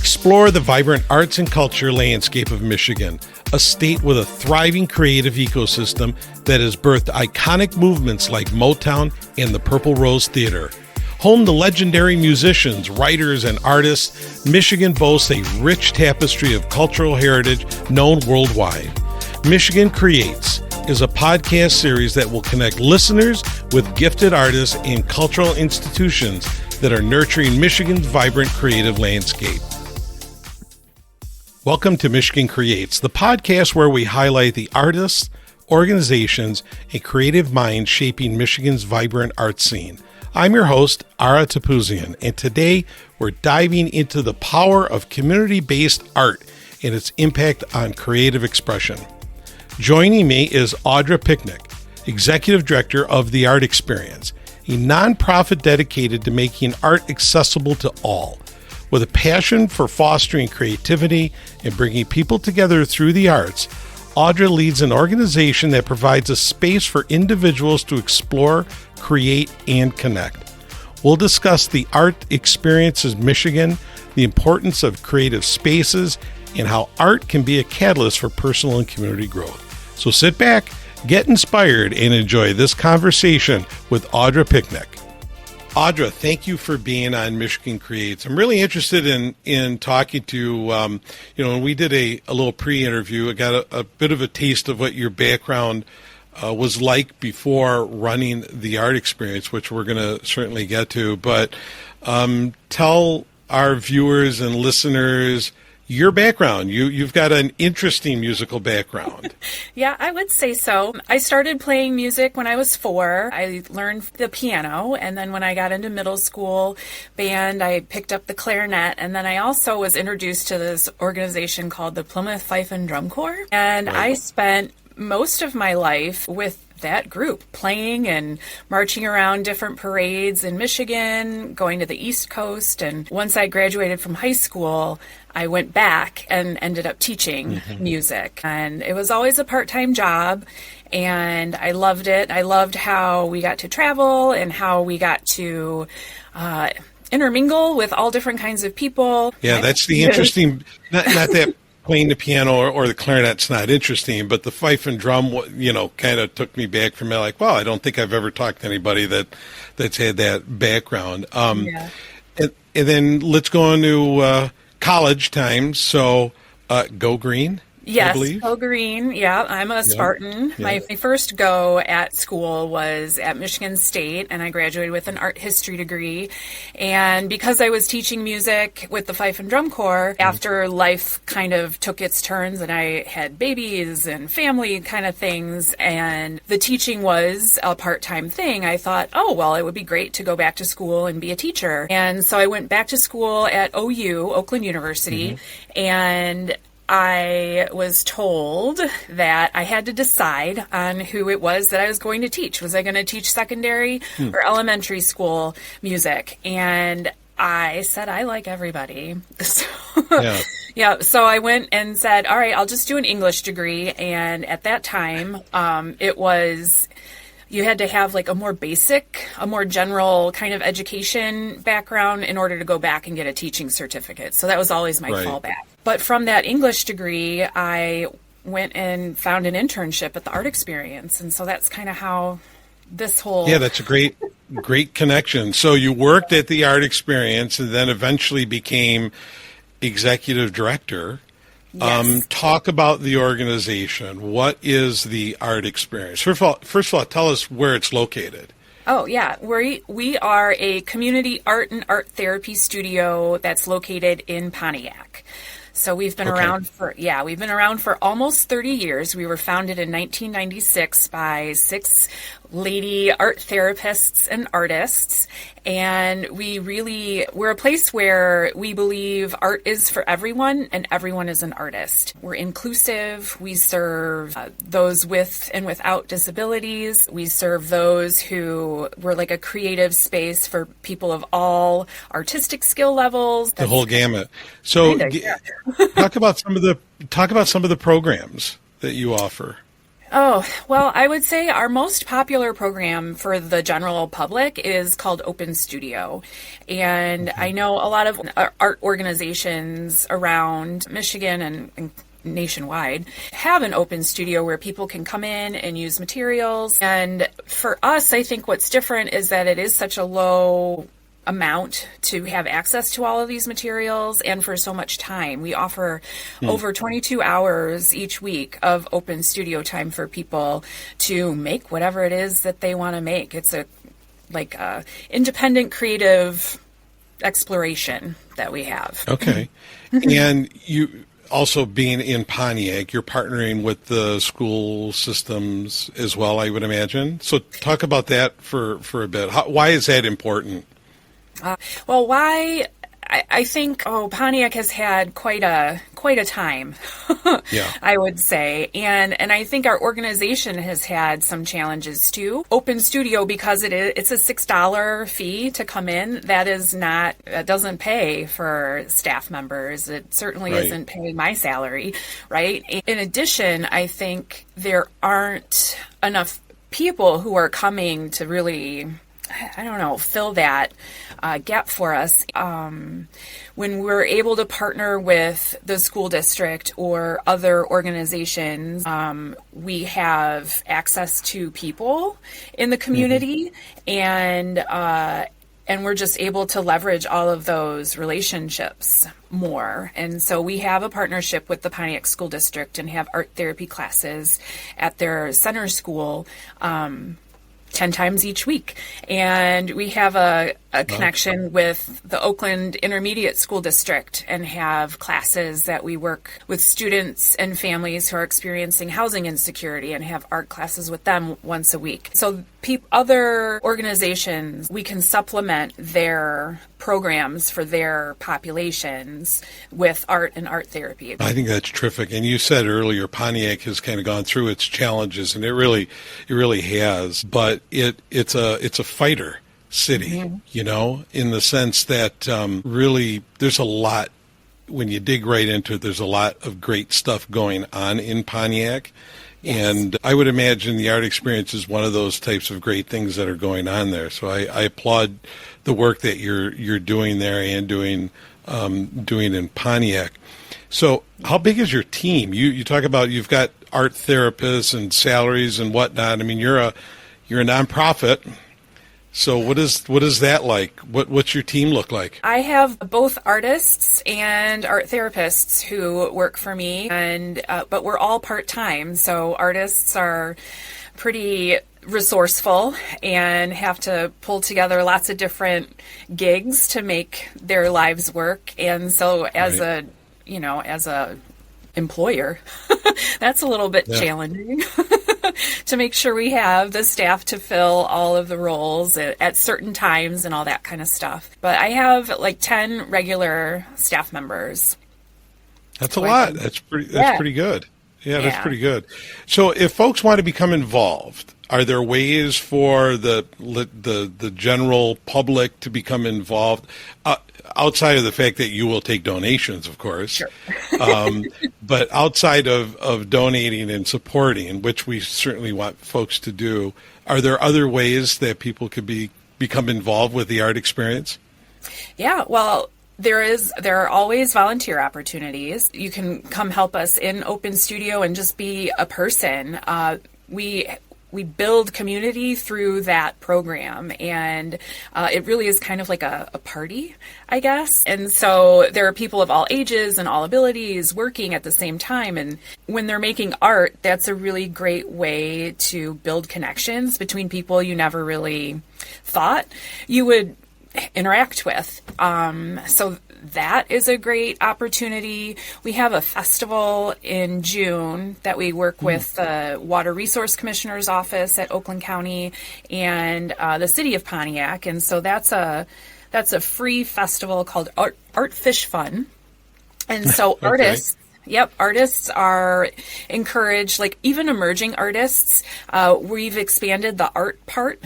Explore the vibrant arts and culture landscape of Michigan, a state with a thriving creative ecosystem that has birthed iconic movements like Motown and the Purple Rose Theater. Home to legendary musicians, writers, and artists, Michigan boasts a rich tapestry of cultural heritage known worldwide. Michigan Creates is a podcast series that will connect listeners with gifted artists and cultural institutions that are nurturing Michigan's vibrant creative landscape. Welcome to Michigan Creates, the podcast where we highlight the artists, organizations, and creative minds shaping Michigan's vibrant art scene. I'm your host, Audra Pieknik, and today we're diving into the power of community-based art and its impact on creative expression. Joining me is Audra Pieknik, Executive Director of The Art Experience, a nonprofit dedicated to making art accessible to all. With a passion for fostering creativity and bringing people together through the arts, Audra leads an organization that provides a space for individuals to explore, create, and connect. We'll discuss the Art Experiences Michigan, the importance of creative spaces, and how art can be a catalyst for personal and community growth. So sit back, get inspired, and enjoy this conversation with Audra Pieknik. Audra, thank you for being on Michigan Creates. I'm really interested in talking to, when we did a little pre-interview, I got a bit of a taste of what your background was like before running the Art Experience, which we're going to certainly get to. But tell our viewers and listeners your background. You've got an interesting musical background. Yeah, I would say so. I started playing music when I was 4. I learned the piano, and then when I got into middle school band, I picked up the clarinet, and then I also was introduced to this organization called the Plymouth Fife and Drum Corps, and Right. I spent most of my life with that group, playing and marching around different parades in Michigan, going to the East Coast. And once I graduated from high school, I went back and ended up teaching music. And it was always a part-time job, and I loved it. I loved how we got to travel and how we got to intermingle with all different kinds of people. Yeah, that's the interesting, not that playing the piano or the clarinet's not interesting, but the fife and drum, kind of took me back from it. Like, wow, I don't think I've ever talked to anybody that's had that background. Yeah. And then let's go on to college times. So, Go Green. Yes, I believe. Go Green. Yeah, I'm a Spartan. Yeah. My first go at school was at Michigan State, and I graduated with an art history degree. And because I was teaching music with the Fife and Drum Corps, after life kind of took its turns and I had babies and family kind of things, and the teaching was a part-time thing, I thought, oh, well, it would be great to go back to school and be a teacher. And so I went back to school at OU, Oakland University, and I was told that I had to decide on who it was that I was going to teach. Was I going to teach secondary or elementary school music? And I said, I like everybody. So, so I went and said, all right, I'll just do an English degree. And at that time, you had to have like a more general kind of education background in order to go back and get a teaching certificate. So that was always my fallback. But from that English degree, I went and found an internship at the Art Experience. And so that's kind of how this whole... Yeah, that's a great connection. So you worked at the Art Experience and then eventually became executive director. Yes. Talk about the organization. What is the Art Experience? First of all, tell us where it's located. Oh, yeah. We are a community art and art therapy studio that's located in Pontiac. So we've been around for almost 30 years. We were founded in 1996 by 6 lady art therapists and artists. And we're a place where we believe art is for everyone and everyone is an artist. We're inclusive. We serve those with and without disabilities. We serve those we're like a creative space for people of all artistic skill levels. The whole gamut. So talk about some of the programs that you offer. Oh, well, I would say our most popular program for the general public is called Open Studio. And I know a lot of art organizations around Michigan and nationwide have an open studio where people can come in and use materials. And for us, I think what's different is that it is such a low amount to have access to all of these materials and for so much time. We offer over 22 hours each week of open studio time for people to make whatever it is that they want to make. It's a independent creative exploration that we have. Okay. And you also being in Pontiac, you're partnering with the school systems as well, I would imagine. So talk about that for a bit. Why is that important? Well, why? I think Pontiac has had quite a time, Yeah. I would say, and I think our organization has had some challenges too. Open Studio, because it's a $6 fee to come in. That doesn't pay for staff members. It certainly Right. isn't paying my salary, right? In addition, I think there aren't enough people who are coming to really, I don't know, fill that gap for us. When we're able to partner with the school district or other organizations, we have access to people in the community, and we're just able to leverage all of those relationships more. And so we have a partnership with the Pontiac School District and have art therapy classes at their center school 10 times each week. And we have a connection with the Oakland Intermediate School District and have classes that we work with students and families who are experiencing housing insecurity and have art classes with them once a week. So other organizations, we can supplement their programs for their populations with art and art therapy. I think that's terrific. And you said earlier, Pontiac has kind of gone through its challenges, and it really has. But it's a fighter city, in the sense that really there's a lot. When you dig right into it, there's a lot of great stuff going on in Pontiac. Yes. And I would imagine the art experience is one of those types of great things that are going on there. So I applaud the work that you're doing there and doing in Pontiac. So how big is your team? You talk about you've got art therapists and salaries and whatnot. I mean, you're a nonprofit. So what is that like? What's your team look like? I have both artists and art therapists who work for me, and but we're all part-time. So artists are pretty resourceful and have to pull together lots of different gigs to make their lives work. And so as a employer, that's a little bit challenging. To make sure we have the staff to fill all of the roles at certain times and all that kind of stuff. But I have 10 regular staff members. That's a lot. That's pretty good. Yeah, that's pretty good. So if folks want to become involved, are there ways for the general public to become involved? Outside of the fact that you will take donations, of course, sure. But outside of donating and supporting, which we certainly want folks to do, are there other ways that people could become involved with the art experience? Yeah, well, there are always volunteer opportunities. You can come help us in Open Studio and just be a person. We build community through that program, and it really is kind of like a party, I guess. And so there are people of all ages and all abilities working at the same time. And when they're making art, that's a really great way to build connections between people you never really thought you would interact with. So that is a great opportunity. We have a festival in June that we work with the Water Resource Commissioner's Office at Oakland County and the City of Pontiac. And so that's a free festival called Art Fish Fun. And so Okay. Artists are encouraged, even emerging artists. We've expanded the art part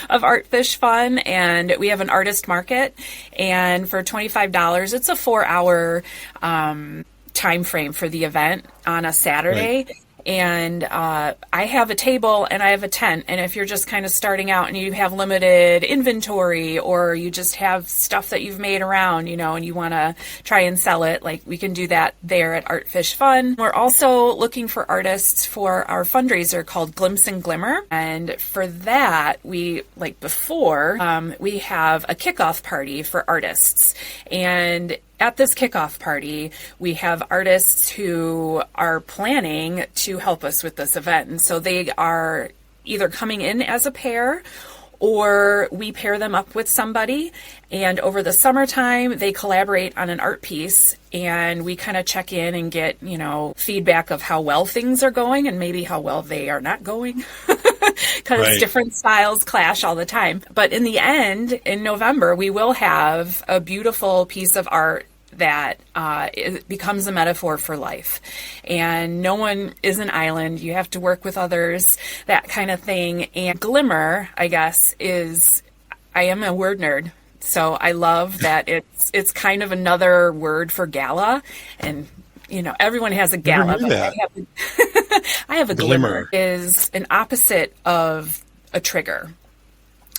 of Art Fish Fun, and we have an artist market. And for $25, it's a 4-hour time frame for the event on a Saturday. Right. And I have a table and I have a tent. And if you're just kind of starting out and you have limited inventory, or you just have stuff that you've made around, and you want to try and sell it, like, we can do that there at Art Fish Fun. We're also looking for artists for our fundraiser called Glimpse and Glimmer. And for that, we have a kickoff party for artists. And at this kickoff party, we have artists who are planning to help us with this event. And so they are either coming in as a pair, or we pair them up with somebody. And over the summertime, they collaborate on an art piece, and we kind of check in and get, feedback of how well things are going and maybe how well they are not going. Because different styles clash all the time. But in the end, in November, we will have a beautiful piece of art that it becomes a metaphor for life. And no one is an island. You have to work with others, that kind of thing. And glimmer, I guess, I am a word nerd. So I love that it's kind of another word for gala. And everyone has a gala. But I have a glimmer. Is an opposite of a trigger.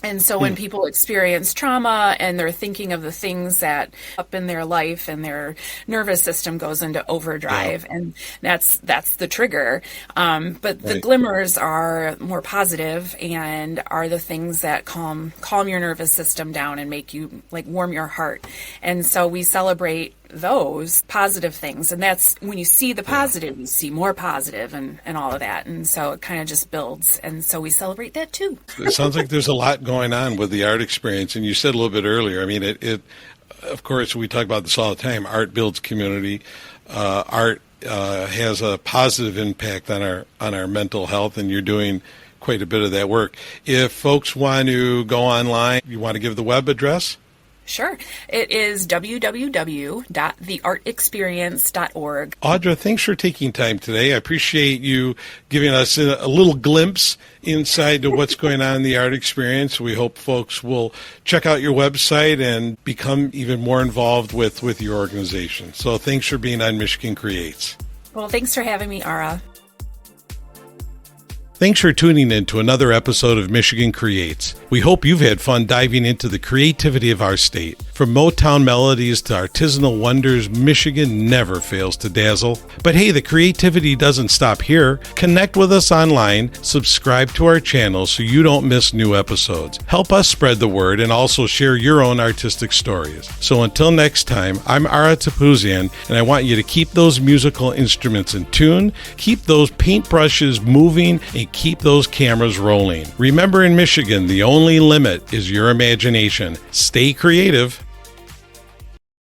And so when people experience trauma and they're thinking of the things that up in their life, and their nervous system goes into overdrive, and that's the trigger. But the glimmers are more positive and are the things that calm your nervous system down and make you, like, warm your heart. And so we celebrate those positive things, and that's when you see the positive, you see more positive and all of that, and so it kind of just builds, and so we celebrate that too. It sounds like there's a lot going on with the art experience, and you said a little bit earlier, I mean, it of course, we talk about this all the time. Art builds community. Art has a positive impact on our mental health, and you're doing quite a bit of that work. If folks want to go online, you want to give the web address? Sure. It is www.theartexperience.org. Audra, thanks for taking time today. I appreciate you giving us a little glimpse inside to what's going on in the art experience. We hope folks will check out your website and become even more involved with your organization. So thanks for being on Michigan Creates. Well, thanks for having me, Ara. Thanks for tuning in to another episode of Michigan Creates. We hope you've had fun diving into the creativity of our state. From Motown melodies to artisanal wonders, Michigan never fails to dazzle. But hey, the creativity doesn't stop here. Connect with us online, subscribe to our channel so you don't miss new episodes. Help us spread the word and also share your own artistic stories. So until next time, I'm Audra Pieknik, and I want you to keep those musical instruments in tune, keep those paintbrushes moving, and keep those cameras rolling. Remember, in Michigan, the only limit is your imagination. Stay creative.